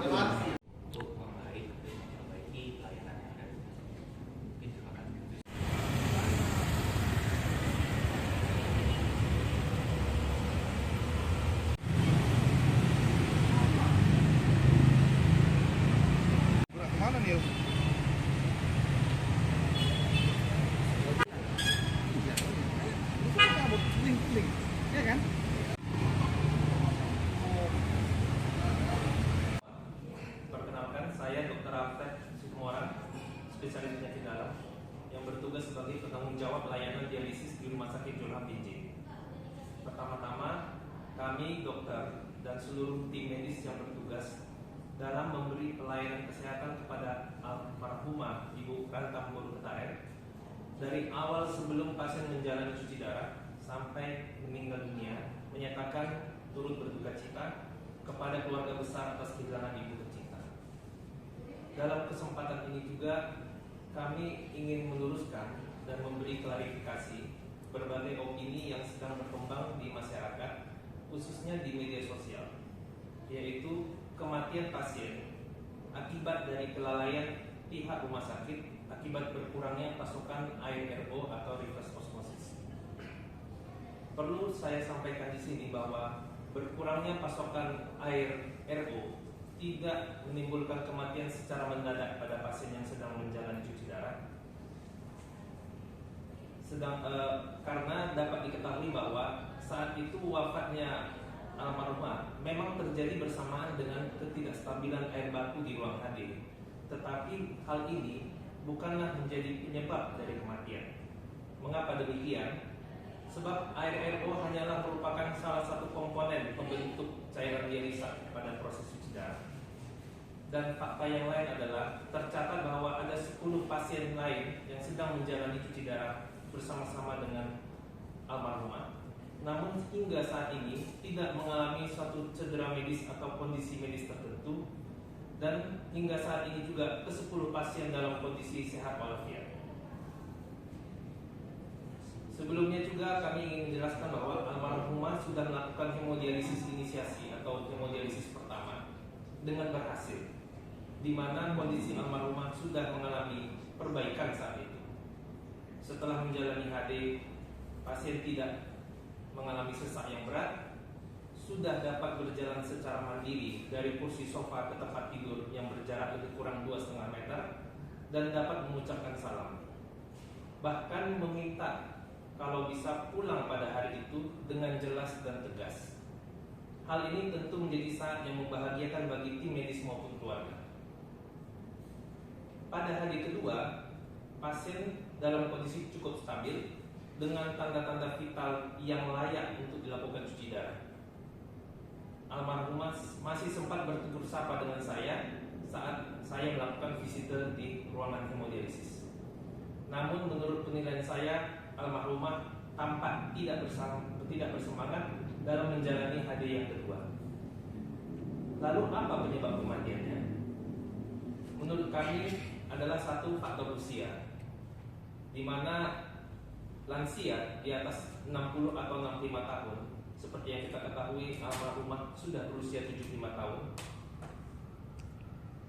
untuk memperbaiki pelayanan yang ada. Mungkin terima kasih. Kemana nih? Ya kan? Perkenalkan, saya Dr. Alfred Sukumora, spesialis penyakit dalam yang bertugas sebagai penanggung jawab layanan dialisis di Rumah Sakit Jolang PJ. Pertama-tama, kami dokter dan seluruh tim medis yang bertugas dalam memberi pelayanan kesehatan kepada almarhumah Ibu Rantam Boruketaer dari awal sebelum pasien menjalani cuci darah sampai meninggal dunia, menyatakan turut berduka cita kepada keluarga besar atas kehilangan ibu tercinta. Dalam kesempatan ini juga kami ingin meluruskan dan memberi klarifikasi berbagai opini yang sedang berkembang di masyarakat, khususnya di media sosial, yaitu kematian pasien akibat dari kelalaian pihak rumah sakit akibat berkurangnya pasokan air RO atau reverse osmosis. Perlu saya sampaikan di sini bahwa berkurangnya pasokan air RO tidak menimbulkan kematian secara mendadak pada pasien yang sedang menjalani cuci darah. Karena dapat diketahui bahwa saat itu wafatnya almarhumah memang terjadi bersamaan dengan ketidakstabilan air baku di ruang HD. Tetapi hal ini bukanlah menjadi penyebab dari kematian. Mengapa demikian? Sebab air RO hanyalah merupakan salah satu komponen pembentuk cairan dialisa pada proses cuci darah. Dan fakta yang lain adalah tercatat bahwa ada 10 pasien lain yang sedang menjalani cuci darah bersama-sama dengan almarhumah, namun hingga saat ini tidak mengalami suatu cedera medis atau kondisi medis tertentu, dan hingga saat ini juga ke-10 pasien dalam kondisi sehat walafiat. Sebelumnya juga kami ingin menjelaskan bahwa almarhumah sudah melakukan hemodialisis inisiasi atau hemodialisis pertama dengan berhasil, di mana kondisi almarhumah sudah mengalami perbaikan saat itu. Setelah menjalani HD, pasien tidak mengalami sesak yang berat, sudah dapat berjalan secara mandiri dari kursi sofa ke tempat tidur yang berjarak lebih kurang 2,5 meter dan dapat mengucapkan salam. Bahkan meminta kalau bisa pulang pada hari itu dengan jelas dan tegas. Hal ini tentu menjadi saat yang membahagiakan bagi tim medis maupun keluarga. Pada hari kedua, pasien dalam kondisi cukup stabil dengan tanda-tanda vital yang layak untuk dilakukan cuci darah. Almarhumah masih sempat bertegur sapa dengan saya saat saya melakukan visiter di ruangan hemodialisis. Namun menurut penilaian saya, almarhumah tampak tidak bersemangat dalam menjalani HD yang kedua. Lalu apa penyebab kematiannya? Menurut kami adalah satu faktor usia, di mana lansia di atas 60 atau 65 tahun, seperti yang kita ketahui almarhumah sudah berusia 75 tahun,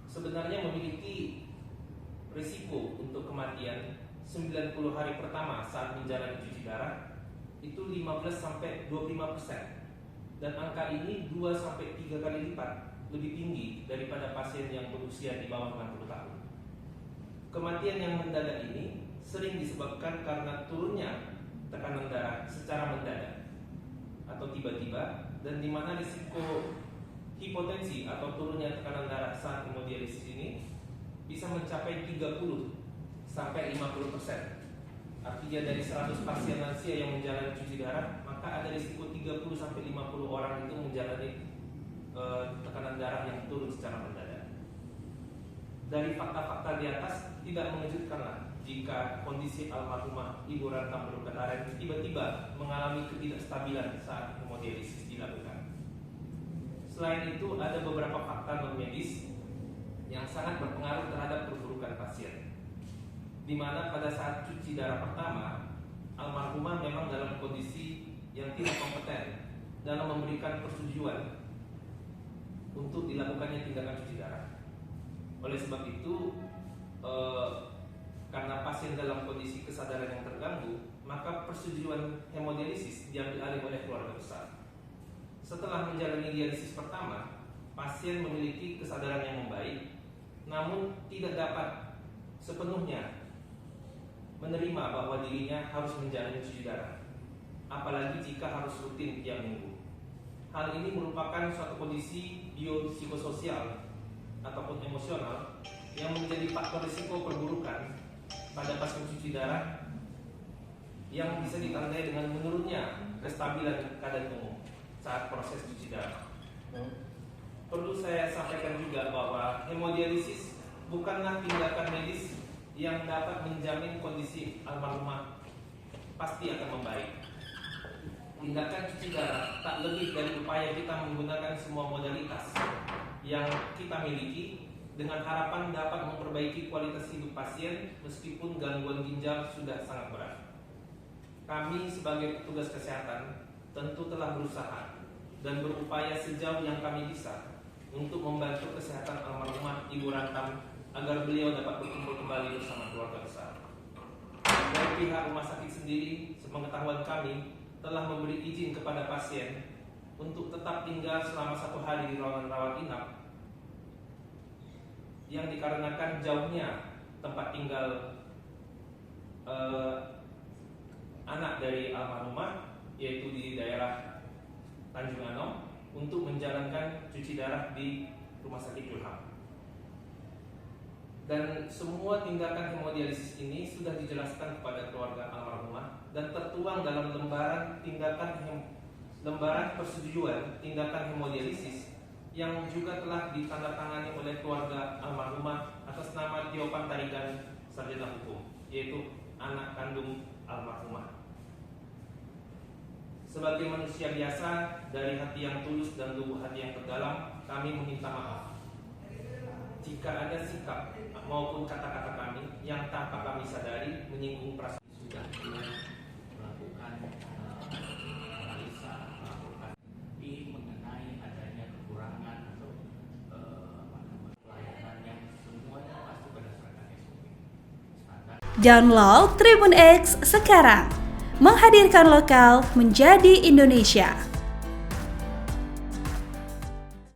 sebenarnya memiliki risiko untuk kematian 90 hari pertama saat menjalani cuci darah itu 15-25%, dan angka ini 2-3 kali lipat lebih tinggi daripada pasien yang berusia di bawah 60 tahun. Kematian yang mendadak ini sering disebabkan karena turunnya tekanan darah secara mendadak atau tiba-tiba, dan di mana risiko hipotensi atau turunnya tekanan darah saat hemodialisis ini bisa mencapai 30-50%. Artinya dari 100 pasien lansia yang menjalani cuci darah, maka ada risiko 30-50 orang itu menjalani tekanan darah yang turun secara mendadak. Dari fakta-fakta di atas, tidak mengejutkanlah jika kondisi almarhumah Ibu Rantam Boruketaer tiba-tiba mengalami ketidakstabilan saat hemodialisis dilakukan. Selain itu, ada beberapa fakta non-medis yang sangat berpengaruh terhadap perburukan pasien, di mana pada saat cuci darah pertama, almarhumah memang dalam kondisi yang tidak kompeten dalam memberikan persetujuan untuk untuk dilakukannya tindakan cuci darah. Oleh sebab itu, karena pasien dalam kondisi kesadaran yang terganggu, maka persetujuan hemodialisis diambil alih oleh keluarga besar. Setelah menjalani dialisis pertama, pasien memiliki kesadaran yang membaik, namun tidak dapat sepenuhnya menerima bahwa dirinya harus menjalani cuci darah, apalagi jika harus rutin tiap minggu. Hal ini merupakan suatu kondisi biopsikososial ataupun emosional yang menjadi faktor risiko perburukan pada pasien cuci darah yang bisa ditandai dengan menurunnya kestabilan keadaan umum saat proses cuci darah. Perlu saya sampaikan juga bahwa hemodialisis bukanlah tindakan medis yang dapat menjamin kondisi almarhumah pasti akan membaik. Tindakan cuci darah tak lebih dari upaya kita menggunakan semua modalitas yang kita miliki dengan harapan dapat memperbaiki kualitas hidup pasien meskipun gangguan ginjal sudah sangat berat. Kami sebagai petugas kesehatan tentu telah berusaha dan berupaya sejauh yang kami bisa untuk membantu kesehatan almarhumah Ibu Rantam agar beliau dapat berkumpul kembali bersama keluarga besar. Dari pihak rumah sakit sendiri, sepengetahuan kami telah memberi izin kepada pasien untuk tetap tinggal selama 1 hari di ruangan rawat inap yang dikarenakan jauhnya tempat tinggal anak dari almarhumah, yaitu di daerah Tanjung Anom, untuk menjalankan cuci darah di Rumah Sakit Julham. Dan semua tindakan hemodialisis ini sudah dijelaskan kepada keluarga almarhumah dan tertuang dalam lembaran persetujuan tindakan hemodialisis yang juga telah ditandatangani oleh keluarga almarhumah atas nama Tio Pantarigan, sarjana hukum, yaitu anak kandung almarhumah. Sebagai manusia biasa, dari hati yang tulus dan lubuk hati yang terdalam, kami meminta maaf jika ada sikap maupun kata-kata kami yang tanpa kami sadari menyinggung perasaan. Sudah mulai melakukan analisa, melakukan mengenai adanya kekurangan atau pelayanan yang semuanya pasti berdasarkan SOP standar. Download Tribun X sekarang, menghadirkan lokal menjadi Indonesia.